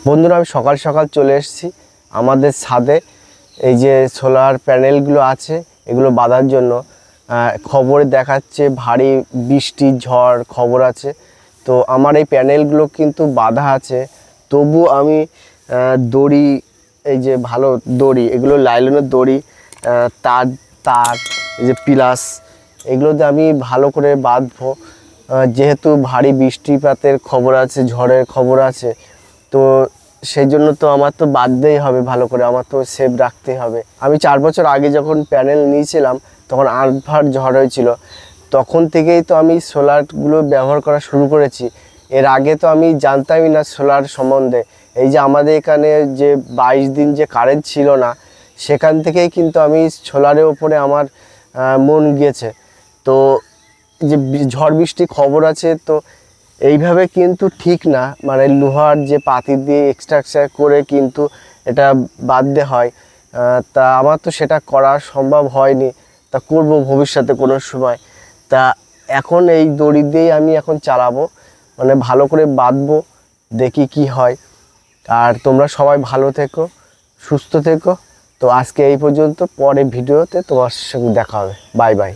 বন্ধুরা, আমি সকাল সকাল চলে এসেছি আমাদের ছাদে। এই যে সোলার প্যানেলগুলো আছে এগুলো বাঁধার জন্য খবরে দেখাচ্ছে ভারী বৃষ্টি ঝড় খবর আছে। তো আমার এই প্যানেলগুলো কিন্তু বাঁধা আছে, তবু আমি দড়ি, এই যে ভালো দড়ি, এগুলো লাইলনের দড়ি, তার তার এই যে পিলাস, এগুলোতে আমি ভালো করে বাঁধবো। যেহেতু ভারী বৃষ্টিপাতের খবর আছে, ঝড়ের খবর আছে, তো সেই জন্য তো আমার তো বাঁধতেই হবে ভালো করে, আমার তো সেভ রাখতেই হবে। আমি 4 বছর আগে যখন প্যানেল নিয়েছিলাম তখন 8 ভার ঝড় হয়েছিল, তখন থেকেই তো আমি সোলারগুলো ব্যবহার করা শুরু করেছি। এর আগে তো আমি জানতামই না সোলার সম্বন্ধে। এই যে আমাদের এখানে যে 22 দিন যে কারেন্ট ছিল না, সেখান থেকেই কিন্তু আমি সোলারের ওপরে আমার মন গিয়েছে। তো যে ঝড় বৃষ্টির খবর আছে, তো এইভাবে কিন্তু ঠিক না, মানে লোহার যে পাতি দিয়ে এক্সট্রাকচার করে কিন্তু এটা বাঁধতে হয়। তা আমার তো সেটা করা সম্ভব হয়নি, তা করব ভবিষ্যতে কোনো সময়। তা এখন এই দড়ি দিয়েই আমি এখন চালাবো, মানে ভালো করে বাঁধবো, দেখি কি হয়। আর তোমরা সবাই ভালো থেকো, সুস্থ থেকো। তো আজকে এই পর্যন্ত, পরে ভিডিওতে তোমার সঙ্গে দেখা হবে। Bye bye.